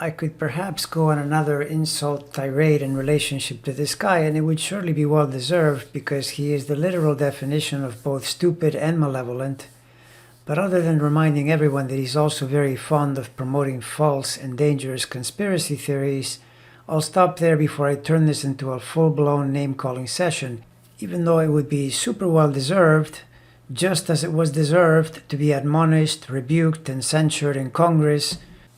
I could perhaps go on another insult tirade in relationship to this guy, and it would surely be well deserved because he is the literal definition of both stupid and malevolent. But other than reminding everyone that he's also very fond of promoting false and dangerous conspiracy theories, I'll stop there before I turn this into a full-blown name-calling session, even though it would be super well deserved, just as it was deserved to be admonished, rebuked, and censured in Congress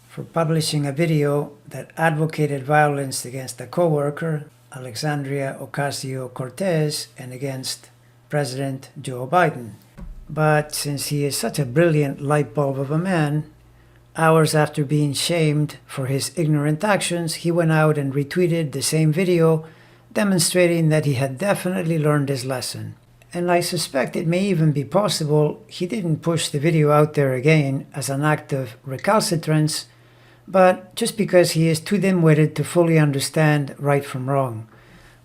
for publishing a video that advocated violence against a co-worker, Alexandria Ocasio-Cortez, and against President Joe Biden. But since he is such a brilliant light bulb of a man, hours after being shamed for his ignorant actions, he went out and retweeted the same video, demonstrating that he had definitely learned his lesson. And I suspect it may even be possible he didn't push the video out there again as an act of recalcitrance, but just because he is too dim-witted to fully understand right from wrong.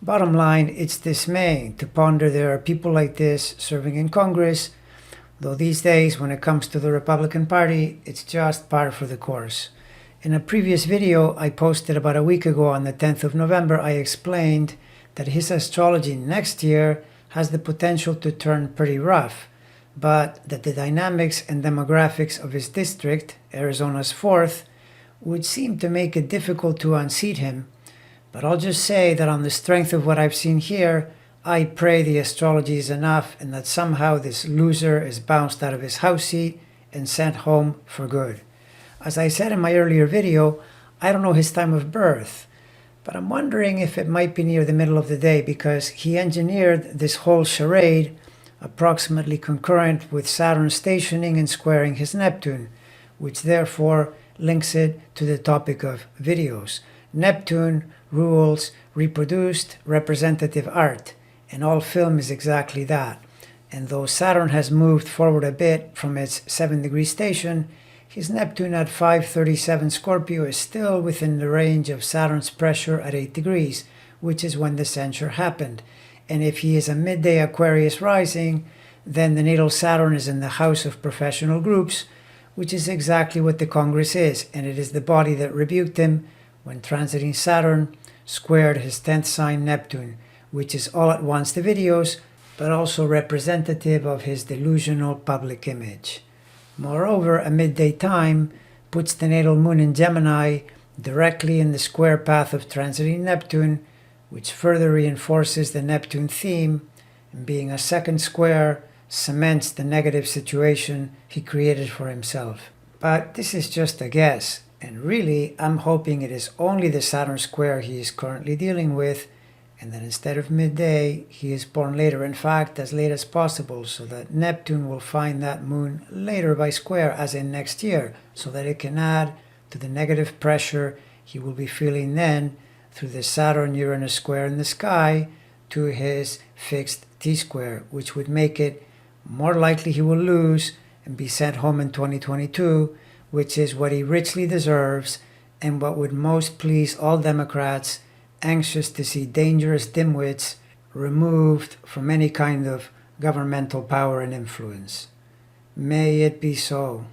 Bottom line, it's dismaying to ponder there are people like this serving in Congress, though these days, when it comes to the Republican Party, it's just par for the course. In a previous video I posted about a week ago on the 10th of November, I explained that his astrology next year has the potential to turn pretty rough, but that the dynamics and demographics of his district, Arizona's 4th, would seem to make it difficult to unseat him. But I'll just say that on the strength of what I've seen here, I pray the astrology is enough and that somehow this loser is bounced out of his house seat and sent home for good. As I said in my earlier video, I don't know his time of birth, but I'm wondering if it might be near the middle of the day because he engineered this whole charade approximately concurrent with Saturn stationing and squaring his Neptune, which therefore links it to the topic of videos. Neptune rules reproduced representative art. And all film is exactly that. And though Saturn has moved forward a bit from its 7-degree station, his Neptune at 537 Scorpio is still within the range of Saturn's pressure at 8 degrees, which is when the censure happened. And if he is a midday Aquarius rising, then the natal Saturn is in the house of professional groups, which is exactly what the Congress is, and it is the body that rebuked him when transiting Saturn squared his 10th sign Neptune, which is all at once the videos, but also representative of his delusional public image. Moreover, a midday time puts the natal moon in Gemini directly in the square path of transiting Neptune, which further reinforces the Neptune theme, and being a second square, cements the negative situation he created for himself. But this is just a guess, and really I'm hoping it is only the Saturn square he is currently dealing with, and that instead of midday, he is born later, in fact, as late as possible, so that Neptune will find that moon later by square, as in next year, so that it can add to the negative pressure he will be feeling then through the Saturn-Uranus square in the sky to his fixed T-square, which would make it more likely he will lose and be sent home in 2022, which is what he richly deserves and what would most please all Democrats anxious to see dangerous dimwits removed from any kind of governmental power and influence. May it be so.